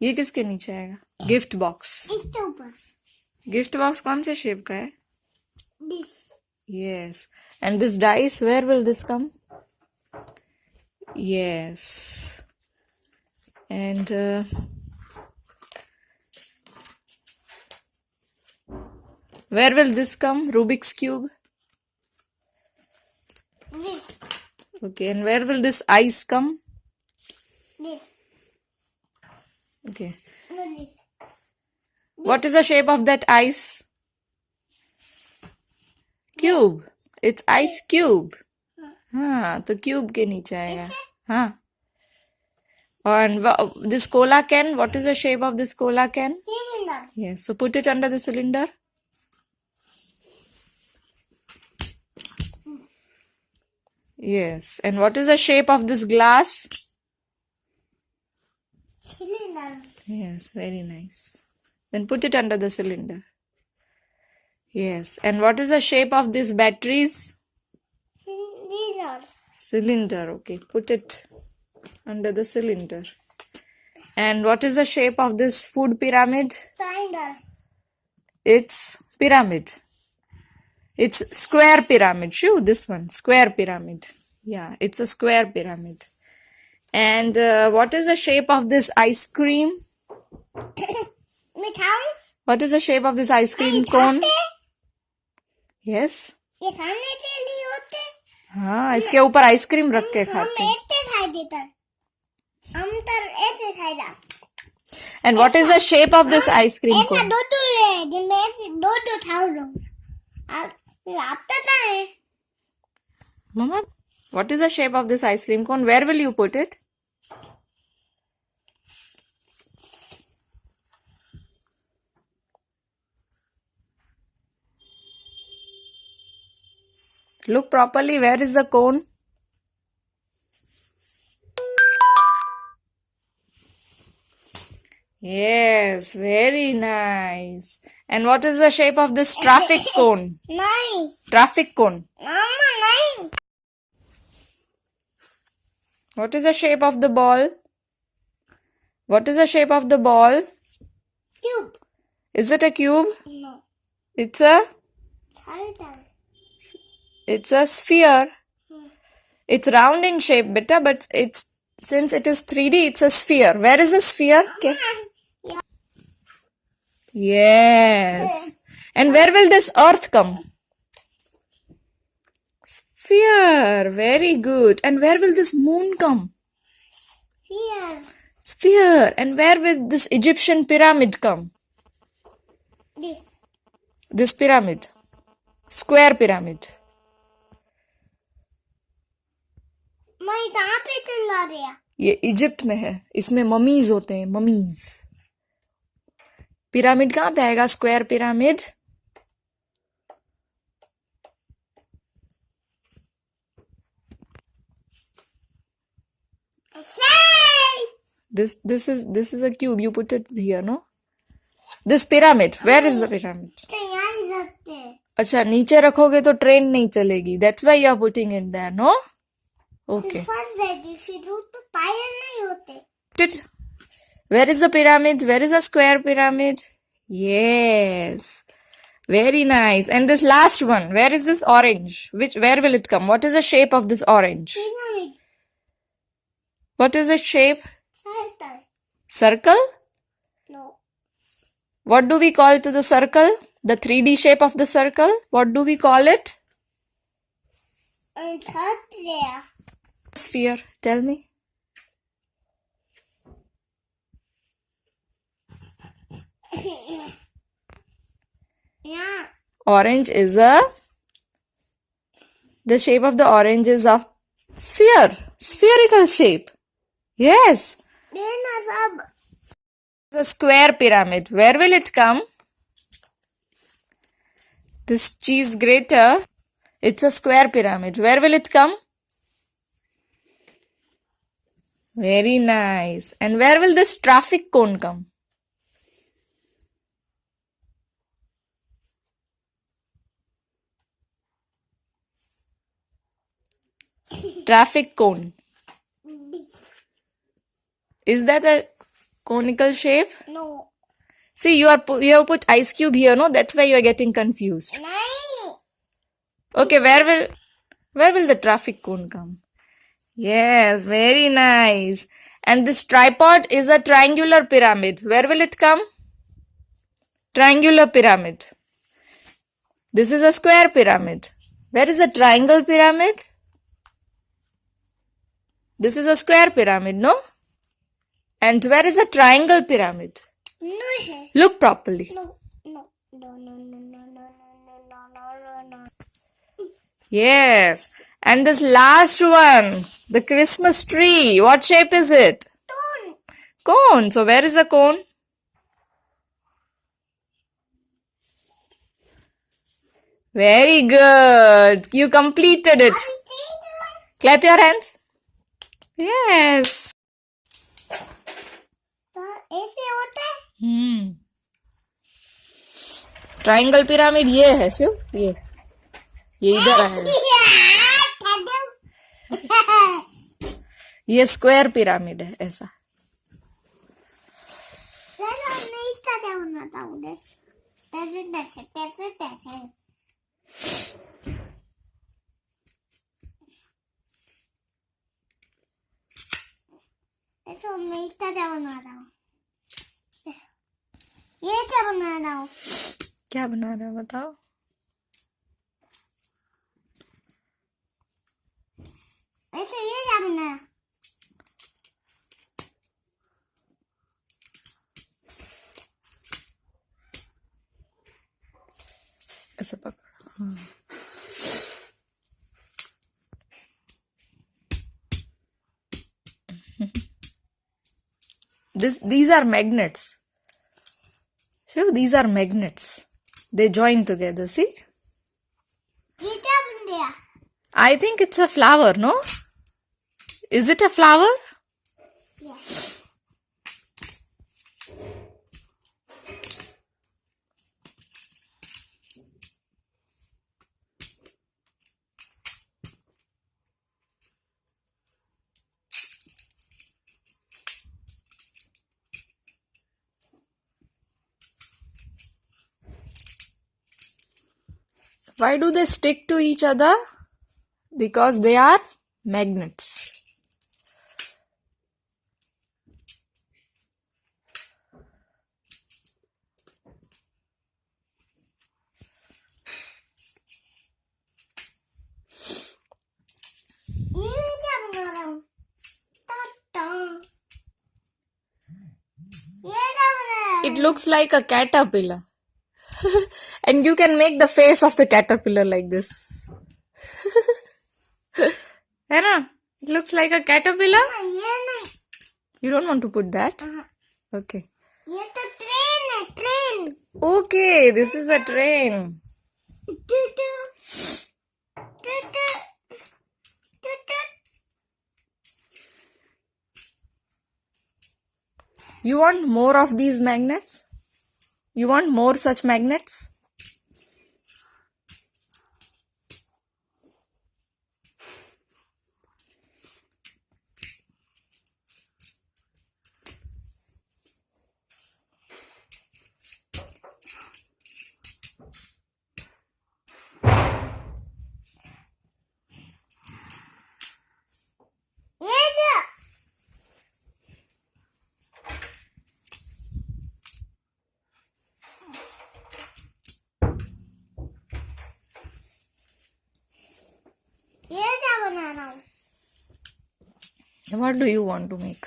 ये किसके नीचे आएगा? Gift box. इसके ऊपर गिफ्ट बॉक्स कौन से शेप का है? This Yes. And this dice, where will this come? Yes. And where will this come? Rubik's cube. this Okay. And where will this ice come? this Okay. no this What is the shape of that ice? Cube. It's ice cube. हाँ, तो cube के नीचे आएगा. हाँ. And this cola can, what is the shape of this cola can? cylinder Yes. So put it under the cylinder. Yes. And what is the shape of this glass? cylinder Yes, very nice. Then put it under the cylinder. Yes. And what is the shape of these batteries? these are Cylinder. Okay. Put it under the cylinder. And what is the shape of this food pyramid? cylinder It's pyramid. It's square pyramid. Shoo, this one. Square pyramid. Yeah, it's a square pyramid. And what is the shape of this ice cream? मिठाई What is the shape of this ice cream cone? Yes. ये खाने के लिए होते हाँ, इसके ऊपर ice cream रख के खाते हैं. ऐसे खाई देता हम तर ऐसे खाएगा And what is the shape of this ice cream ऐसा cone? दो है जिनमें ऐसे दो खाओ लोग आप पता है Mama, what is the shape of this ice cream cone? Where will you put it? Look properly. Where is the cone? Yes, very nice. And what is the shape of this traffic cone? नहीं Traffic cone. मामा नहीं What is the shape of the ball? What is the shape of the ball? Cube Is it a cube? No It's a cylinder it's a sphere. It's round in shape, beta, but it's since it is 3D, it's a sphere. Where is the sphere? Okay. Yes. And where will this earth come? Sphere. Very good. And where will this moon come? here Sphere. And where will this Egyptian pyramid come? this This pyramid. Square pyramid. मैं कहाँ पे चिल्ला रहा ये Egypt में है. इसमें mummies होते हैं. ममीज. पिरामिड कहाँ पे आएगा? Square pyramid. This is a cube. You put it here, no? This pyramid. Where is the pyramid? यहाँ ही रखते हैं अच्छा, नीचे रखोगे तो ट्रेन नहीं चलेगी. That's why you are putting it there, no? Okay. फंस जाएगी फिर तो टायर नहीं होते Did Where is the pyramid? Where is the square pyramid? Yes. Very nice. And this last one, where is this orange? Where will it come? What is the shape of this orange? Pyramid What is its shape? cylinder Circle? No What do we call to the circle? The 3D shape of the circle? What do we call it? and third there Sphere. Tell me. yeah Orange is the shape of the orange is of sphere. Spherical shape. Yes. देना सब The square pyramid. Where will it come? This cheese grater. It's a square pyramid. Where will it come? Very nice. And where will this traffic cone come? Traffic cone. Is that a Conical shape? No. See, you have put ice cube here, no? That's why you are getting confused. नहीं. Okay, where will the traffic cone come? Yes, very nice. And this tripod is a triangular pyramid. Where will it come? Triangular pyramid. This is a square pyramid. Where is a triangle pyramid? This is a square pyramid, no? And where is a triangle pyramid? No है. Look properly. No. No. No. No. No. No. No. No. No. No. No. Yes. And this last one, the Christmas tree. What shape is it? Cone. Cone. So where is a cone? Very good. You completed it. Clap your hands. Yes. तो ऐसे होता है. Triangle pyramid ये है शिव, ये इधर है. ये स्क्वायर पिरामिड है ऐसा. मैं इसका क्या बनाता हूँ. ऐसे. तो मैं इसका क्या बनाता हूँ. ये क्या बना रहा हूँ. क्या बना रहा है बताओ. ऐसे ये क्या बना रहा. ऐसा पकड़. These are magnets. Shiv, these are magnets. They join together, see? ये क्या बन गया. I think it's a flower, no? Is it a flower? Yes. Why do they stick to each other? Because they are magnets. ये क्या बना रहा हूँ. ये क्या बना रहा हूँ. It looks like a caterpillar. And you can make the face of the caterpillar like this. है ना? It looks like a caterpillar. ये नहीं. You don't want to put that? Okay. ये तो ट्रेन है. Train. Okay, this is a train. You want more of these magnets? You want more such magnets? ये क्या. ये क्या बना रहा हूँ. What do you want to make?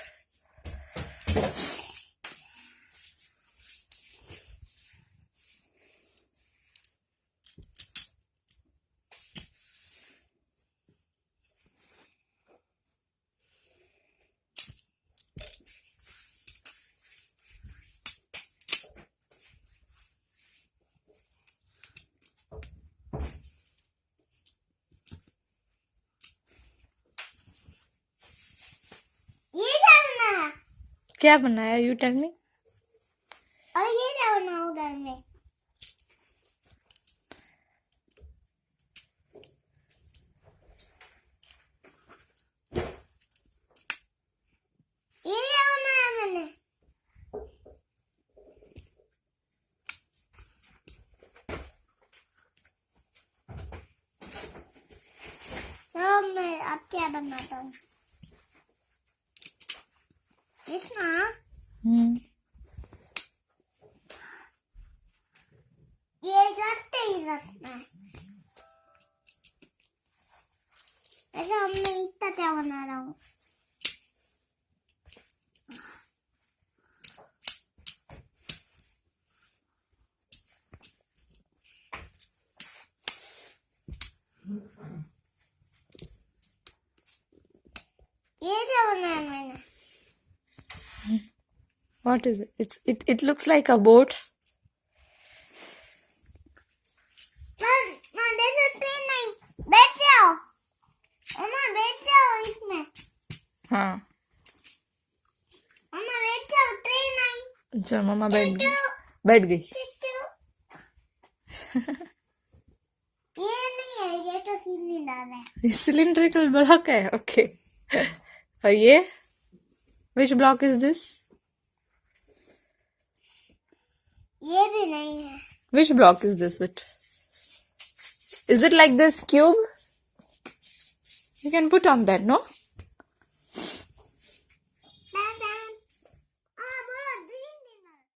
क्या बनाया? You tell me. और ये क्या बनाऊँ घर में. ये क्या बनाया मैंने. क्या बनाता हूँ इसना ये रखते ही रखना है ऐसा हमने इतना क्या बना रहा हूँ ये क्या बनाया मैंने What is it? It looks like a boat. माँ देखो ट्रेन नहीं बैठ जाओ अम्मा बैठ जाओ इसमें हाँ अम्मा बैठ जाओ ट्रेन नहीं चल मम्मा बैठ गई ये नहीं है ये तो सिलेंडर है सिलिंड्रिकल ब्लॉक है ओके और ये विच ब्लॉक इज दिस ये भी नहीं है विच ब्लॉक इज दिस विट is it like this cube you can put on that no